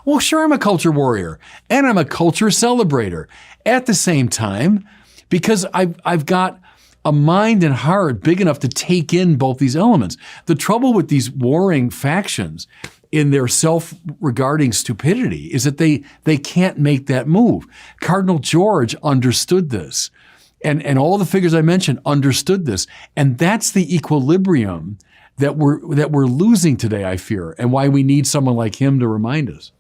Well, sure, I'm a culture warrior and I'm a culture celebrator at the same time because I've got a mind and heart big enough to take in both these elements. The trouble with these warring factions in their self-regarding stupidity is that they can't make that move. Cardinal George understood this. And all the figures I mentioned understood this. And that's the equilibrium that we're losing today, I fear, and why we need someone like him to remind us.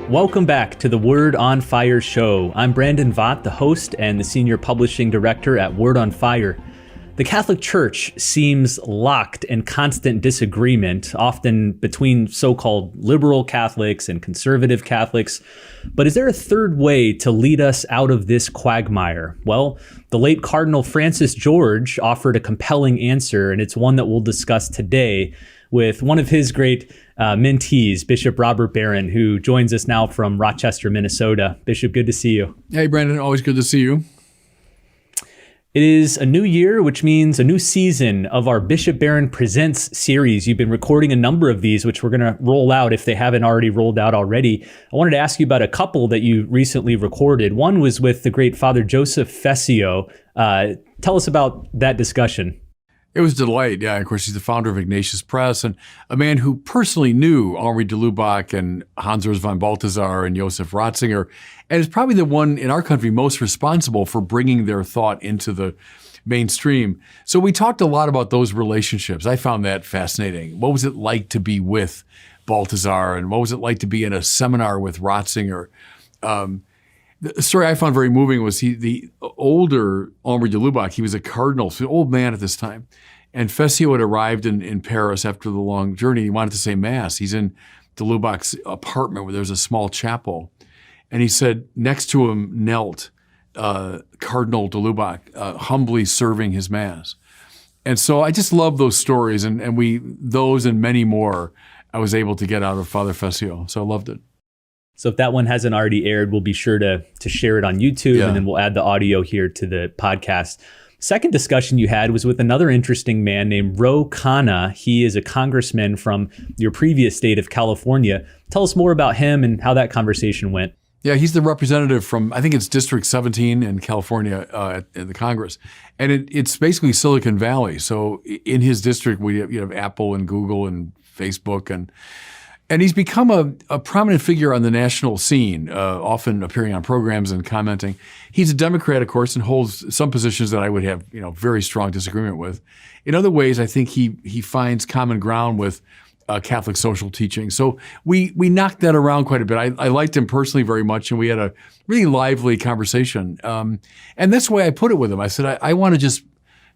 Welcome back to the Word on Fire show. I'm Brandon Vaught, the host and the senior publishing director at Word on Fire. The Catholic Church seems locked in constant disagreement, often between so-called liberal Catholics and conservative Catholics. But is there a third way to lead us out of this quagmire? Well, the late Cardinal Francis George offered a compelling answer, and it's one that we'll discuss today with one of his great mentees, Bishop Robert Barron, who joins us now from Rochester, Minnesota. Bishop, good to see you. Hey, Brandon, always good to see you. It is a new year, which means a new season of our Bishop Barron Presents series. You've been recording a number of these, which we're going to roll out if they haven't already rolled out already. I wanted to ask you about a couple that you recently recorded. One was with the great Father Joseph Fessio. Tell us about that discussion. It was a delight. Yeah, of course, he's the founder of Ignatius Press and a man who personally knew Henri de Lubac and Hans-Urs von Balthasar and Josef Ratzinger, and is probably the one in our country most responsible for bringing their thought into the mainstream. So we talked a lot about those relationships. I found that fascinating. What was it like to be with Balthasar, and what was it like to be in a seminar with Ratzinger? The story I found very moving was the older Henri de Lubac, he was a cardinal, so an old man at this time. And Fessio had arrived in Paris after the long journey. He wanted to say Mass. He's in de Lubac's apartment where there's a small chapel. And he said next to him knelt Cardinal de Lubac, humbly serving his Mass. And so I just love those stories, and those and many more I was able to get out of Father Fessio. So I loved it. So if that one hasn't already aired, we'll be sure to share it on YouTube, and then we'll add the audio here to the podcast. Second discussion you had was with another interesting man named Ro Khanna. He is a congressman from your previous state of California. Tell us more about him and how that conversation went. Yeah, he's the representative from, I think it's District 17 in California at the Congress. And it's basically Silicon Valley. So in his district, we have Apple and Google and Facebook, and he's become a prominent figure on the national scene, often appearing on programs and commenting. He's a Democrat, of course, and holds some positions that I would have, very strong disagreement with. In other ways, I think he finds common ground with Catholic social teaching. So we knocked that around quite a bit. I liked him personally very much, and we had a really lively conversation. And that's the way I put it with him. I said, I want to just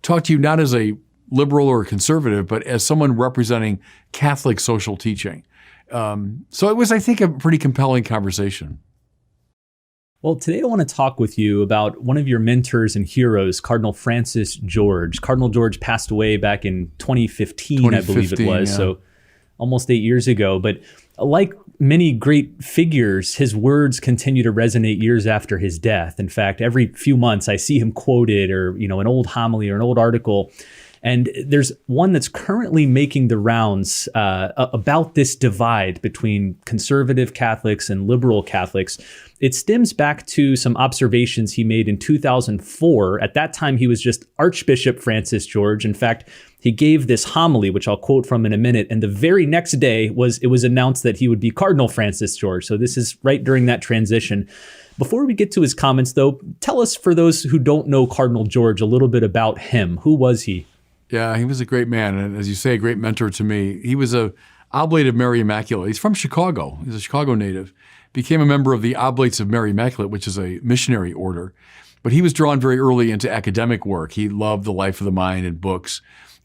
talk to you not as a liberal or conservative, but as someone representing Catholic social teaching. So it was, I think, a pretty compelling conversation. Well, today I want to talk with you about one of your mentors and heroes, Cardinal Francis George. Cardinal George passed away back in 2015, I believe it was, so almost 8 years ago. But like many great figures, his words continue to resonate years after his death. In fact, every few months I see him quoted, or an old homily or an old article. And there's one that's currently making the rounds about this divide between conservative Catholics and liberal Catholics. It stems back to some observations he made in 2004. At that time, he was just Archbishop Francis George. In fact, he gave this homily, which I'll quote from in a minute. And the very next day it was announced that he would be Cardinal Francis George. So this is right during that transition. Before we get to his comments, though, tell us, for those who don't know Cardinal George, a little bit about him. Who was he? Yeah, he was a great man, and as you say, a great mentor to me. He was a Oblate of Mary Immaculate. He's from Chicago. He's a Chicago native. Became a member of the Oblates of Mary Immaculate, which is a missionary order. But he was drawn very early into academic work. He loved the life of the mind and books.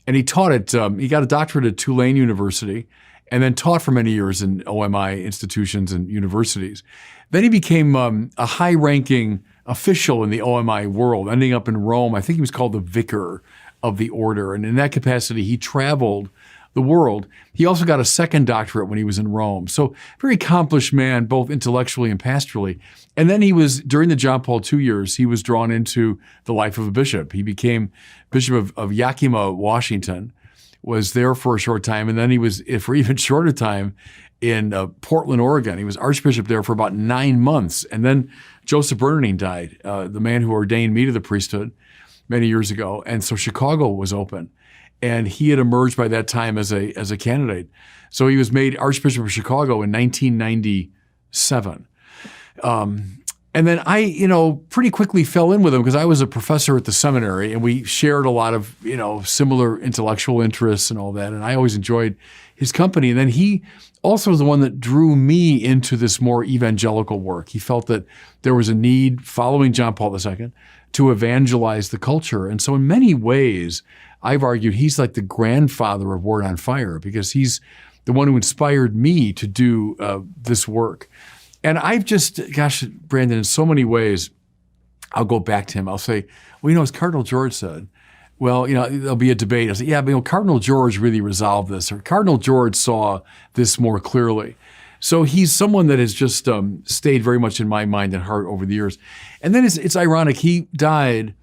And he taught he got a doctorate at Tulane University, and then taught for many years in OMI institutions and universities. Then he became a high-ranking official in the OMI world, ending up in Rome. I think he was called the vicar of the order. And in that capacity, he traveled the world. He also got a second doctorate when he was in Rome. So very accomplished man, both intellectually and pastorally. And then he was, during the John Paul II years, he was drawn into the life of a bishop. He became Bishop of Yakima, Washington, was there for a short time. And then he was, for even shorter time, in Portland, Oregon. He was Archbishop there for about 9 months. And then Joseph Bernardine died, the man who ordained me to the priesthood many years ago. And so Chicago was open. And he had emerged by that time as a candidate. So he was made Archbishop of Chicago in 1997. And then I, pretty quickly fell in with him because I was a professor at the seminary and we shared a lot of, similar intellectual interests and all that. And I always enjoyed his company. And then he also was the one that drew me into this more evangelical work. He felt that there was a need, following John Paul II, to evangelize the culture. And so in many ways, I've argued he's like the grandfather of Word on Fire because he's the one who inspired me to do this work. And I've just, gosh, Brandon, in so many ways, I'll go back to him. I'll say, well, as Cardinal George said, well, there'll be a debate. I'll say, yeah, but Cardinal George really resolved this, or Cardinal George saw this more clearly. So he's someone that has just stayed very much in my mind and heart over the years. And then it's ironic. He died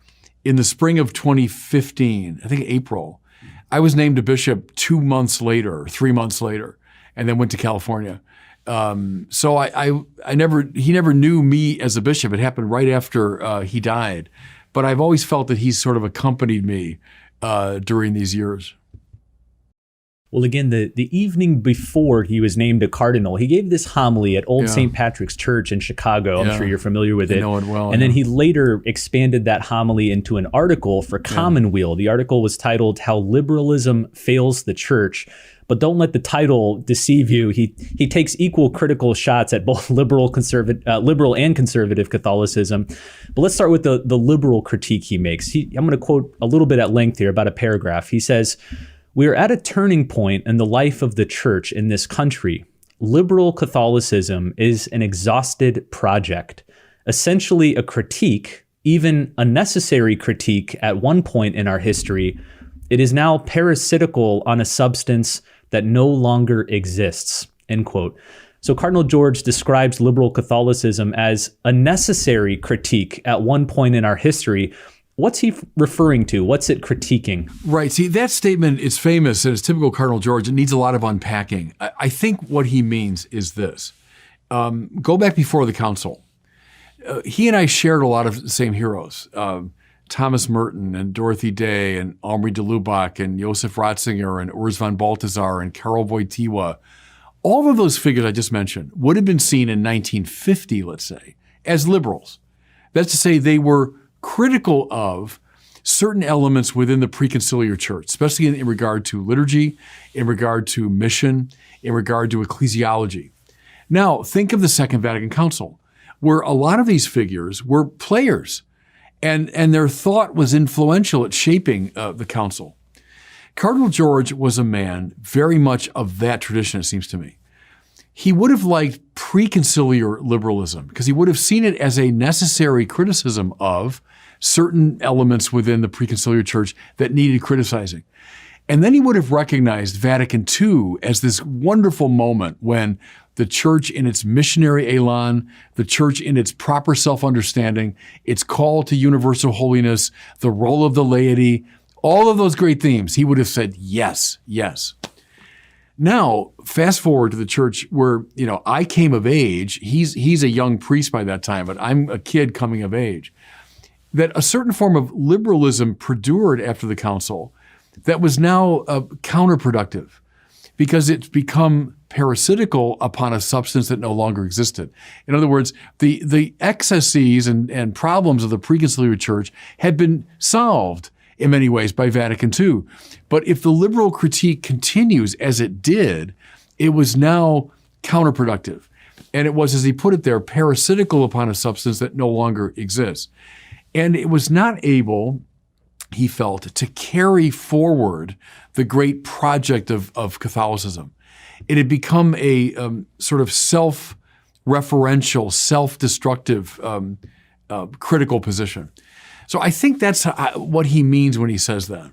in the spring of 2015, I think April. I was named a bishop 2 months later, 3 months later, and then went to California. So he never knew me as a bishop. It happened right after he died. But I've always felt that he's sort of accompanied me during these years. Well, again, the evening before he was named a cardinal, he gave this homily at Old St. Patrick's Church in Chicago. I'm sure you're familiar with it. I know it well. And then he later expanded that homily into an article for Commonweal. The article was titled, "How Liberalism Fails the Church." But don't let the title deceive you. He takes equal critical shots at both liberal and conservative Catholicism. But let's start with the liberal critique he makes. I'm going to quote a little bit at length here, about a paragraph. He says, "We are at a turning point in the life of the church in this country. Liberal Catholicism is an exhausted project, essentially a critique, even a necessary critique at one point in our history. It is now parasitical on a substance that no longer exists," end quote. So Cardinal George describes liberal Catholicism as a necessary critique at one point in our history. What's he referring to? What's it critiquing? Right. See, that statement is famous and it's typical Cardinal George. It needs a lot of unpacking. I think what he means is this. Go back before the council. He and I shared a lot of the same heroes. Thomas Merton and Dorothy Day and Henri de Lubac and Joseph Ratzinger and Urs von Balthasar and Karol Wojtyła. All of those figures I just mentioned would have been seen in 1950, let's say, as liberals. That's to say they were critical of certain elements within the preconciliar church, especially in regard to liturgy, in regard to mission, in regard to ecclesiology. Now, think of the Second Vatican Council, where a lot of these figures were players, and their thought was influential at shaping the council. Cardinal George was a man very much of that tradition, it seems to me. He would have liked preconciliar liberalism because he would have seen it as a necessary criticism of certain elements within the preconciliar church that needed criticizing. And then he would have recognized Vatican II as this wonderful moment when the church in its missionary elan, the church in its proper self-understanding, its call to universal holiness, the role of the laity, all of those great themes, he would have said, yes, yes. Now, fast forward to the church where, I came of age. He's a young priest by that time, but I'm a kid coming of age. That a certain form of liberalism perdured after the council that was now counterproductive because it's become parasitical upon a substance that no longer existed. In other words, the excesses and problems of the preconciliar church had been solved in many ways by Vatican II. But if the liberal critique continues as it did, it was now counterproductive. And it was, as he put it there, parasitical upon a substance that no longer exists. And it was not able, he felt, to carry forward the great project of Catholicism. It had become a sort of self-referential, self-destructive, critical position. So I think that's what he means when he says that.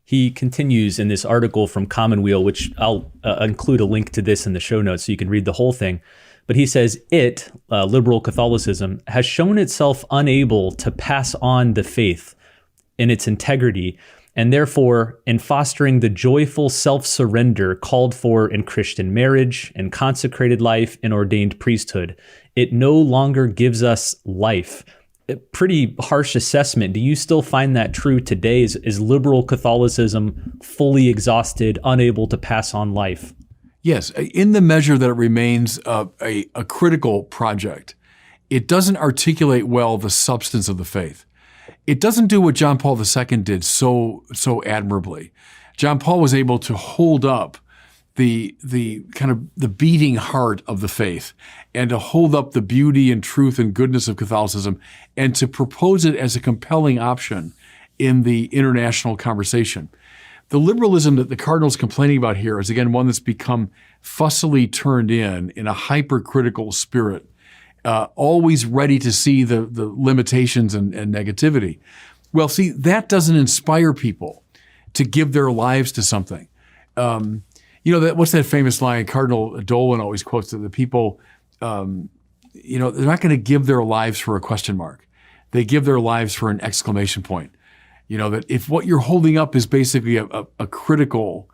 he continues in this article from Commonweal, which I'll include a link to this in the show notes so you can read the whole thing. But he says liberal Catholicism, has shown itself unable to pass on the faith in its integrity, and therefore, in fostering the joyful self-surrender called for in Christian marriage and consecrated life and ordained priesthood, it no longer gives us life. A pretty harsh assessment. Do you still find that true today? Is liberal Catholicism fully exhausted, unable to pass on life? Yes, in the measure that it remains a critical project. It doesn't articulate well the substance of the faith. It doesn't do what John Paul II did so admirably. John Paul was able to hold up the kind of the beating heart of the faith and to hold up the beauty and truth and goodness of Catholicism and to propose it as a compelling option in the international conversation. The liberalism that the Cardinal's complaining about here is, again, one that's become fussily turned in a hypercritical spirit, always ready to see the limitations and negativity. Well, see, that doesn't inspire people to give their lives to something. What's that famous line Cardinal Dolan always quotes, that the people, they're not going to give their lives for a question mark. They give their lives for an exclamation point. That if what you're holding up is basically a critical,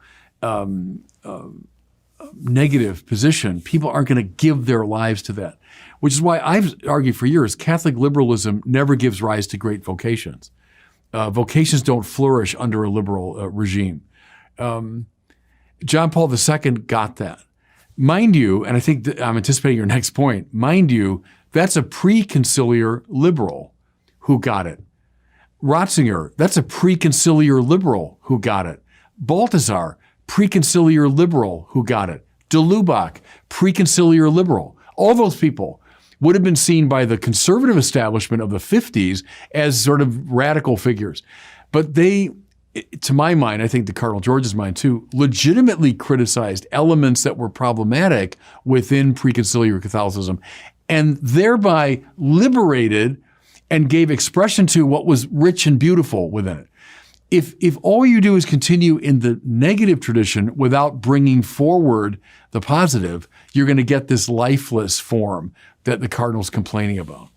negative position, people aren't going to give their lives to that. Which is why I've argued for years, Catholic liberalism never gives rise to great vocations. Vocations don't flourish under a liberal regime. John Paul II got that. Mind you, and I think I'm anticipating your next point, mind you, that's a pre-conciliar liberal who got it. Ratzinger, that's a pre-conciliar liberal who got it. Balthasar, pre-conciliar liberal who got it. De Lubac, pre-conciliar liberal. All those people would have been seen by the conservative establishment of the 50s as sort of radical figures. But they, to my mind, I think to Cardinal George's mind too, legitimately criticized elements that were problematic within pre-conciliar Catholicism and thereby liberated and gave expression to what was rich and beautiful within it. If all you do is continue in the negative tradition without bringing forward the positive, you're going to get this lifeless form that the Cardinal's complaining about.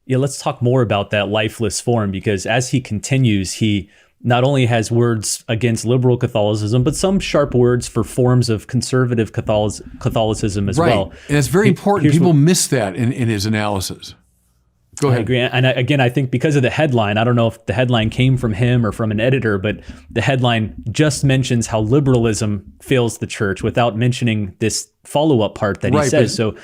Yeah, let's talk more about that lifeless form, because as he continues, he not only has words against liberal Catholicism, but some sharp words for forms of conservative Catholicism as well. And it's very important. People miss that in his analysis. Go ahead. I agree. And again, I think because of the headline, I don't know if the headline came from him or from an editor, but the headline just mentions how liberalism fails the church without mentioning this follow-up part that he says. So,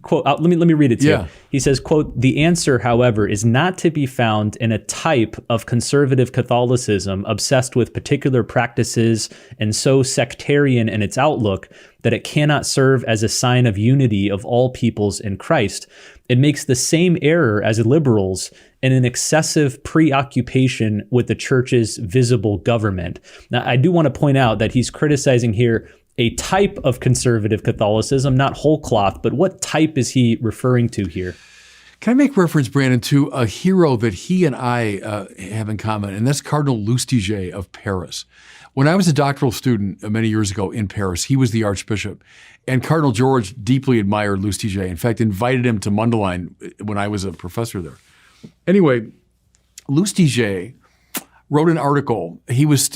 quote, let me read it to you. He says, quote, "The answer, however, is not to be found in a type of conservative Catholicism obsessed with particular practices and so sectarian in its outlook that it cannot serve as a sign of unity of all peoples in Christ. It makes the same error as liberals in an excessive preoccupation with the church's visible government." Now, I do want to point out that he's criticizing here a type of conservative Catholicism, not whole cloth, but what type is he referring to here? Can I make reference, Brandon, to a hero that he and I have in common, and that's Cardinal Lustiger of Paris. When I was a doctoral student many years ago in Paris, he was the Archbishop, and Cardinal George deeply admired Lustiger. In fact, invited him to Mundelein when I was a professor there. Anyway, Lustiger wrote an article. He was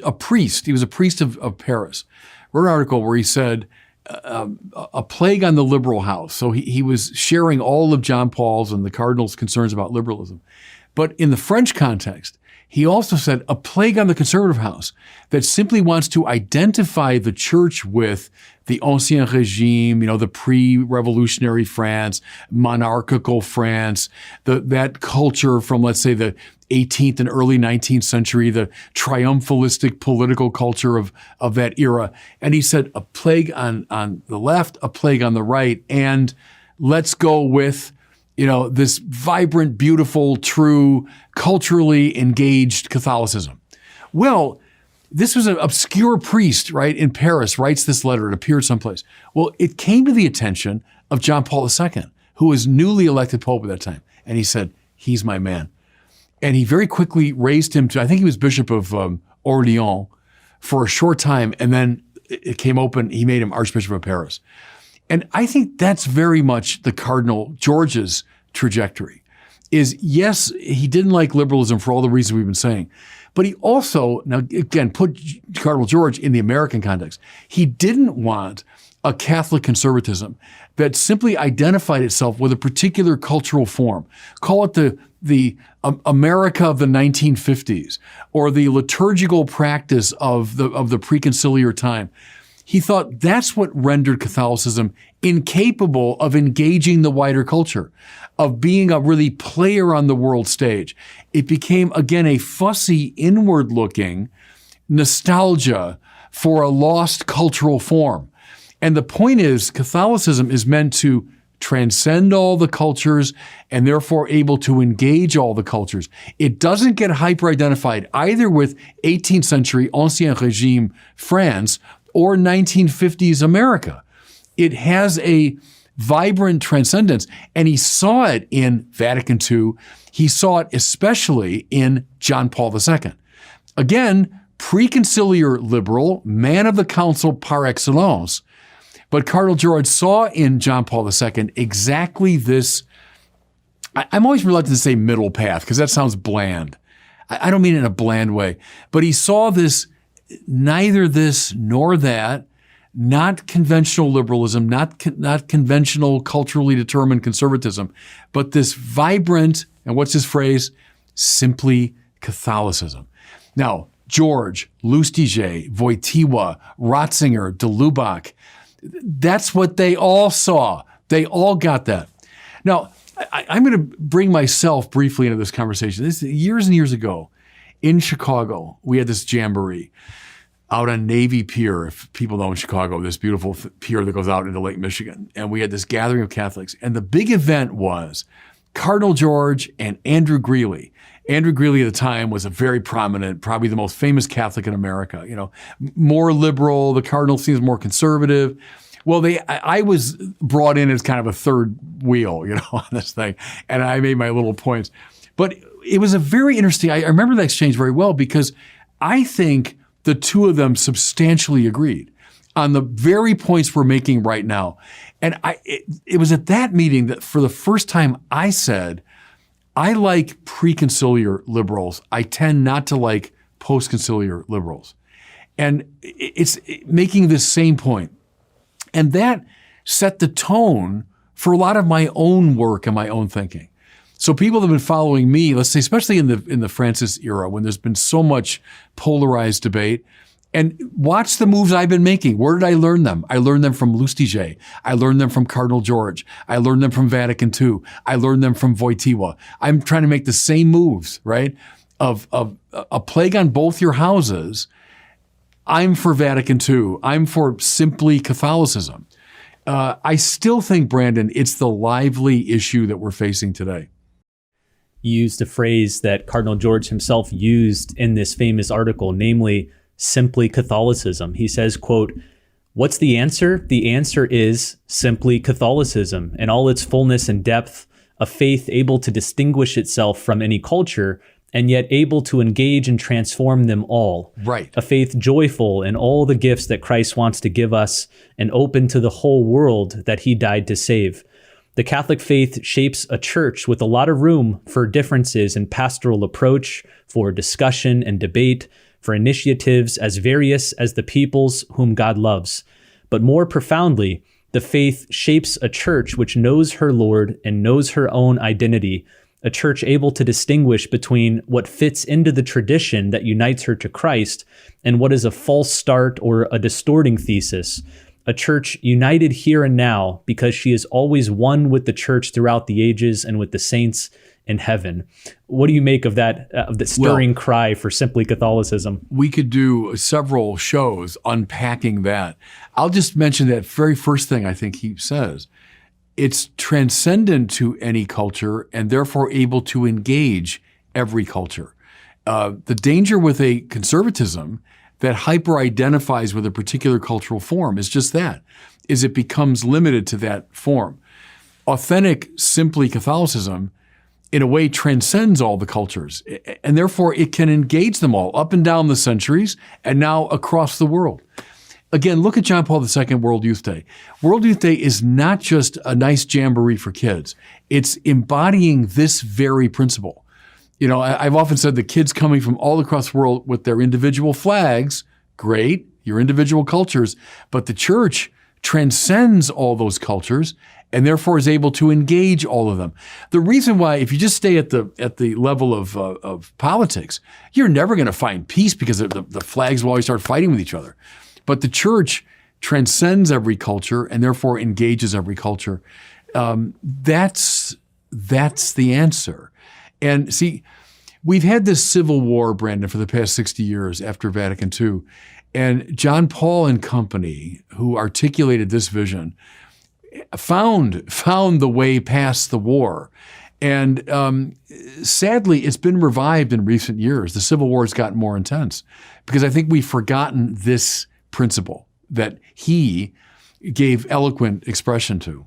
a priest. He was a priest of Paris. Wrote an article where he said, a plague on the liberal house. So he was sharing all of John Paul's and the Cardinal's concerns about liberalism. But in the French context, he also said a plague on the conservative house that simply wants to identify the church with the Ancien Regime, the pre-revolutionary France, monarchical France, that culture from, let's say, the 18th and early 19th century, the triumphalistic political culture of that era. And he said a plague on the left, a plague on the right, and let's go with this vibrant, beautiful, true, culturally engaged Catholicism. Well, this was an obscure priest, right, in Paris, writes this letter. It appeared someplace. Well, it came to the attention of John Paul II, who was newly elected Pope at that time. And he said, he's my man. And he very quickly raised him to, I think he was Bishop of Orleans for a short time. And then it came open, he made him Archbishop of Paris. And I think that's very much the Cardinal George's trajectory. Is yes, he didn't like liberalism for all the reasons we've been saying, but he also, now again, put Cardinal George in the American context. He didn't want a Catholic conservatism that simply identified itself with a particular cultural form. Call it the America of the 1950s or the liturgical practice of the preconciliar time. He thought that's what rendered Catholicism incapable of engaging the wider culture, of being a really player on the world stage. It became, again, a fussy, inward-looking nostalgia for a lost cultural form. And the point is, Catholicism is meant to transcend all the cultures and therefore able to engage all the cultures. It doesn't get hyper-identified either with 18th century Ancien Régime France or 1950s America. It has a vibrant transcendence, and he saw it in Vatican II. He saw it especially in John Paul II. Again, preconciliar liberal, man of the council par excellence, but Cardinal George saw in John Paul II exactly this, I'm always reluctant to say middle path because that sounds bland. I don't mean it in a bland way, but he saw this, neither this nor that, not conventional liberalism, not conventional culturally determined conservatism, but this vibrant, and what's his phrase? Simply Catholicism. Now, George, Lustiger, Wojtyła, Ratzinger, de Lubac, that's what they all saw. They all got that. Now, I'm going to bring myself briefly into this conversation. This years and years ago in Chicago, we had this jamboree out on Navy Pier, if people know in Chicago, this beautiful pier that goes out into Lake Michigan. And we had this gathering of Catholics. And the big event was Cardinal George and Andrew Greeley. Andrew Greeley at the time was a very prominent, probably the most famous Catholic in America, more liberal. The Cardinal seems more conservative. Well, I was brought in as kind of a third wheel, on this thing. And I made my little points. But it was a very interesting, I remember that exchange very well because I think the two of them substantially agreed on the very points we're making right now. And it was at that meeting that for the first time I said, I like preconciliar liberals. I tend not to like postconciliar liberals. And it's making this same point. And that set the tone for a lot of my own work and my own thinking. So people that have been following me, let's say, especially in the Francis era, when there's been so much polarized debate, and watch the moves I've been making. Where did I learn them? I learned them from Lustiger. I learned them from Cardinal George. I learned them from Vatican II. I learned them from Wojtyła. I'm trying to make the same moves, right? Of a plague on both your houses. I'm for Vatican II. I'm for simply Catholicism. I still think, Brandon, it's the lively issue that we're facing today. You used a phrase that Cardinal George himself used in this famous article, namely, simply Catholicism. He says, quote, "What's the answer? The answer is simply Catholicism in all its fullness and depth, a faith able to distinguish itself from any culture and yet able to engage and transform them all. Right. A faith joyful in all the gifts that Christ wants to give us and open to the whole world that he died to save. The Catholic faith shapes a church with a lot of room for differences in pastoral approach, for discussion and debate, for initiatives as various as the peoples whom God loves. But more profoundly, the faith shapes a church which knows her Lord and knows her own identity, a church able to distinguish between what fits into the tradition that unites her to Christ and what is a false start or a distorting thesis, a church united here and now because she is always one with the church throughout the ages and with the saints in heaven." What do you make of that, of the stirring cry for simply Catholicism? We could do several shows unpacking that. I'll just mention that very first thing I think he says. It's transcendent to any culture and therefore able to engage every culture. The danger with a conservatism that hyper-identifies with a particular cultural form is just that, is it becomes limited to that form. Authentic, simply Catholicism in a way, transcends all the cultures. And therefore, it can engage them all up and down the centuries and now across the world. Again, look at John Paul II World Youth Day. World Youth Day is not just a nice jamboree for kids. It's embodying this very principle. You know, I've often said the kids coming from all across the world with their individual flags, great, your individual cultures, but the church transcends all those cultures and therefore is able to engage all of them. The reason why, if you just stay at the level of politics, you're never going to find peace because the flags will always start fighting with each other. But the church transcends every culture and therefore engages every culture. That's the answer. And see, we've had this civil war, Brandon, for the past 60 years after Vatican II. And John Paul and company, who articulated this vision, found the way past the war. And sadly, it's been revived in recent years. The Civil War has gotten more intense because I think we've forgotten this principle that he gave eloquent expression to.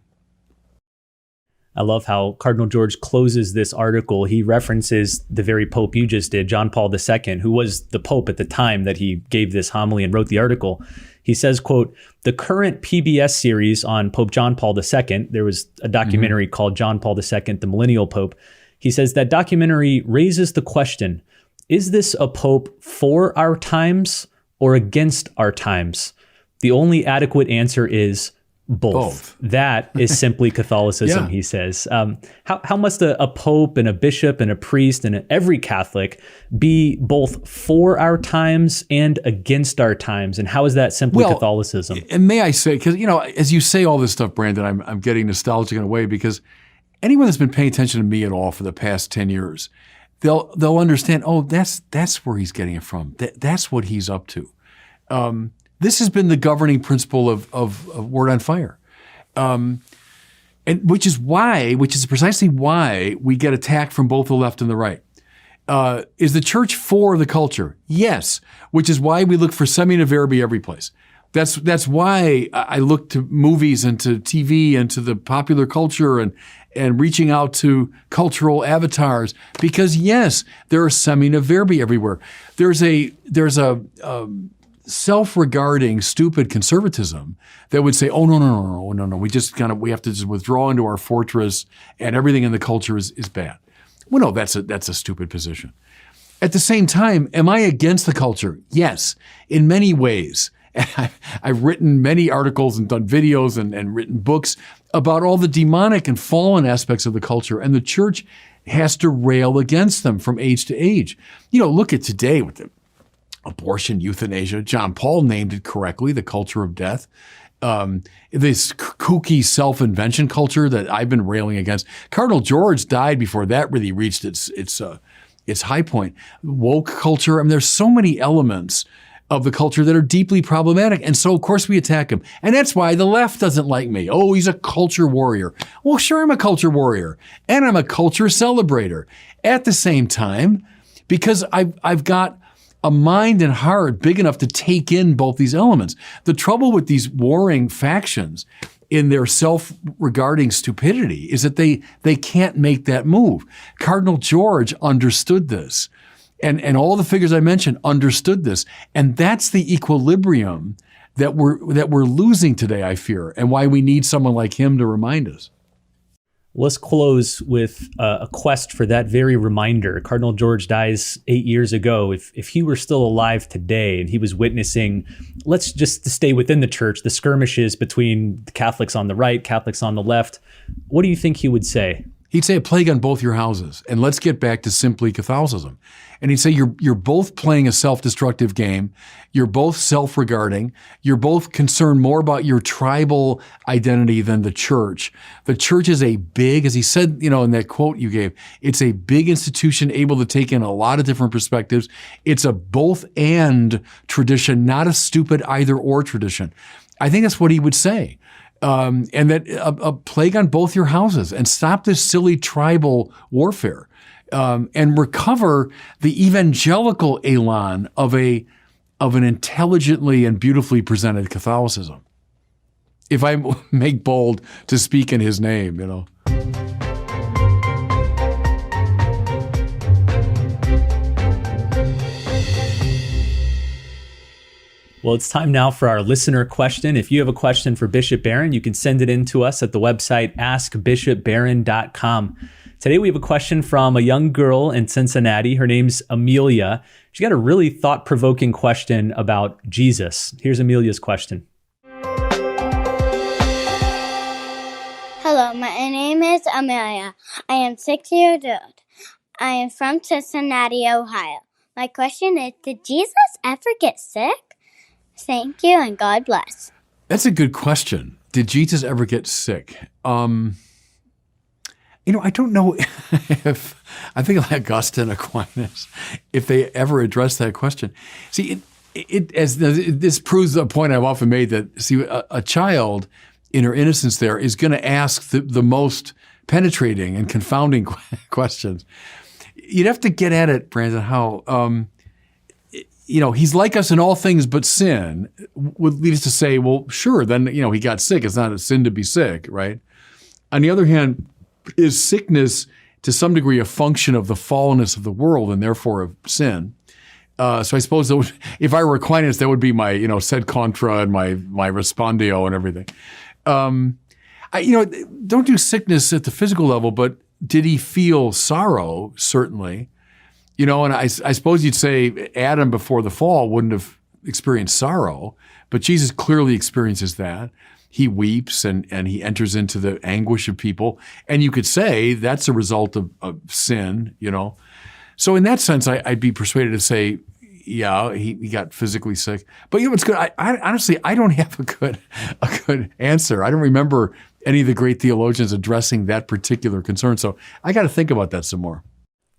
I love how Cardinal George closes this article. He references the very Pope you just did, John Paul II, who was the Pope at the time that he gave this homily and wrote the article. He says, quote, "The current PBS series on Pope John Paul II," there was a documentary called John Paul II, the Millennial Pope. He says that documentary raises the question, is this a Pope for our times or against our times? The only adequate answer is both. That is simply Catholicism, Yeah. he says. How must a pope and a bishop and a priest and every Catholic be both for our times and against our times? And how is that simply Catholicism? And may I say, because, you know, as you say all this stuff, Brandon, I'm getting nostalgic in a way because anyone that's been paying attention to me at all for the past 10 years, they'll understand, oh, that's where he's getting it from. That's what he's up to. This has been the governing principle of Word on Fire. And which is precisely why we get attacked from both the left and the right. Is the church for the culture? Yes. Which is why we look for semina verbi every place. That's why I look to movies and to TV and to the popular culture and reaching out to cultural avatars because yes, there are semina verbi everywhere. There's a self-regarding, stupid conservatism that would say, oh, no. We have to just withdraw into our fortress and everything in the culture is bad. Well, no, that's a stupid position. At the same time, am I against the culture? Yes, in many ways. I've written many articles and done videos and written books about all the demonic and fallen aspects of the culture, and the church has to rail against them from age to age. You know, look at today with the abortion, euthanasia. John Paul named it correctly, the culture of death. This kooky self-invention culture that I've been railing against. Cardinal George died before that really reached its high point. Woke culture. I mean, there's so many elements of the culture that are deeply problematic. And so, of course, we attack him. And that's why the left doesn't like me. Oh, he's a culture warrior. Well, sure, I'm a culture warrior. And I'm a culture celebrator. At the same time, because I've got a mind and heart big enough to take in both these elements. The trouble with these warring factions in their self-regarding stupidity is that they can't make that move. Cardinal George understood this. And all the figures I mentioned understood this. And that's the equilibrium that we're losing today, I fear, and why we need someone like him to remind us. Let's close with a quest for that very reminder. Cardinal George dies 8 years ago. If he were still alive today and he was witnessing, let's just stay within the church, the skirmishes between the Catholics on the right, Catholics on the left, what do you think he would say? He'd say a plague on both your houses, and let's get back to simply Catholicism. And he'd say you're both playing a self-destructive game. You're both self-regarding. You're both concerned more about your tribal identity than the church. The church is a big, as he said, you know, in that quote you gave, it's a big institution able to take in a lot of different perspectives. It's a both and tradition, not a stupid either or tradition. I think that's what he would say. And that a plague on both your houses, and stop this silly tribal warfare, and recover the evangelical elan of an intelligently and beautifully presented Catholicism. If I make bold to speak in his name, you know. Well, it's time now for our listener question. If you have a question for Bishop Barron, you can send it in to us at the website askbishopbarron.com. Today we have a question from a young girl in Cincinnati. Her name's Amelia. She got a really thought-provoking question about Jesus. Here's Amelia's question. Hello, my name is Amelia. I am 6 years old. I am from Cincinnati, Ohio. My question is, did Jesus ever get sick? Thank you, and God bless. That's a good question. Did Jesus ever get sick? I don't know if, I think like Augustine, Aquinas, if they ever addressed that question. See, this proves a point I've often made that, see, a child in her innocence there is going to ask the most penetrating and confounding questions. You'd have to get at it, Brandon, how, he's like us in all things but sin, would lead us to say, well, sure, then, he got sick. It's not a sin to be sick, right? On the other hand, is sickness to some degree a function of the fallenness of the world and therefore of sin? So I suppose if I were Aquinas, that would be my, sed contra and my respondio and everything. Don't do sickness at the physical level, but did he feel sorrow? Certainly. And I suppose you'd say Adam before the fall wouldn't have experienced sorrow, but Jesus clearly experiences that. He weeps and he enters into the anguish of people. And you could say that's a result of sin, So in that sense, I'd be persuaded to say, yeah, he got physically sick. But it's good. I honestly, I don't have a good answer. I don't remember any of the great theologians addressing that particular concern. So I got to think about that some more.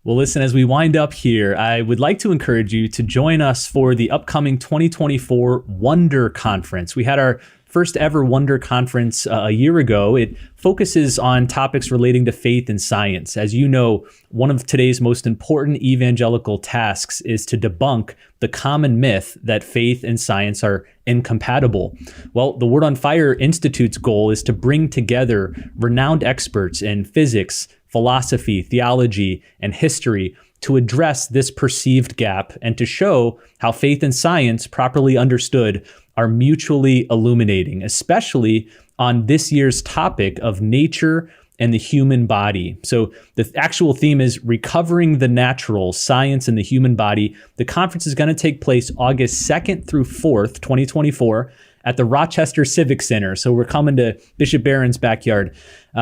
Well, listen, as we wind up here, I would like to encourage you to join us for the upcoming 2024 Wonder Conference. We had our first ever Wonder Conference a year ago. It focuses on topics relating to faith and science. As you know, one of today's most important evangelical tasks is to debunk the common myth that faith and science are incompatible. Well, the Word on Fire Institute's goal is to bring together renowned experts in physics, philosophy, theology, and history to address this perceived gap and to show how faith and science, properly understood, are mutually illuminating, especially on this year's topic of nature and the human body. So the actual theme is Recovering the Natural, Science and the Human Body. The conference is going to take place August 2nd through 4th, 2024, at the Rochester Civic Center. So we're coming to Bishop Barron's backyard.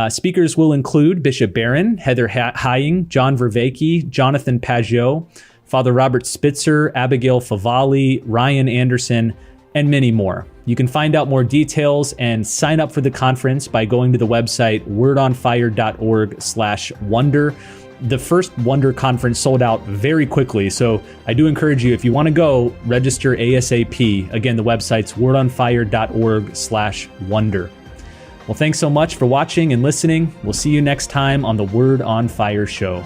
Speakers will include Bishop Barron, Heather Hying, John Vervaeke, Jonathan Pageau, Father Robert Spitzer, Abigail Favali, Ryan Anderson, and many more. You can find out more details and sign up for the conference by going to the website wordonfire.org/wonder. The first Wonder Conference sold out very quickly, so I do encourage you, if you want to go, register ASAP. Again, the website's wordonfire.org/wonder. Well, thanks so much for watching and listening. We'll see you next time on the Word on Fire show.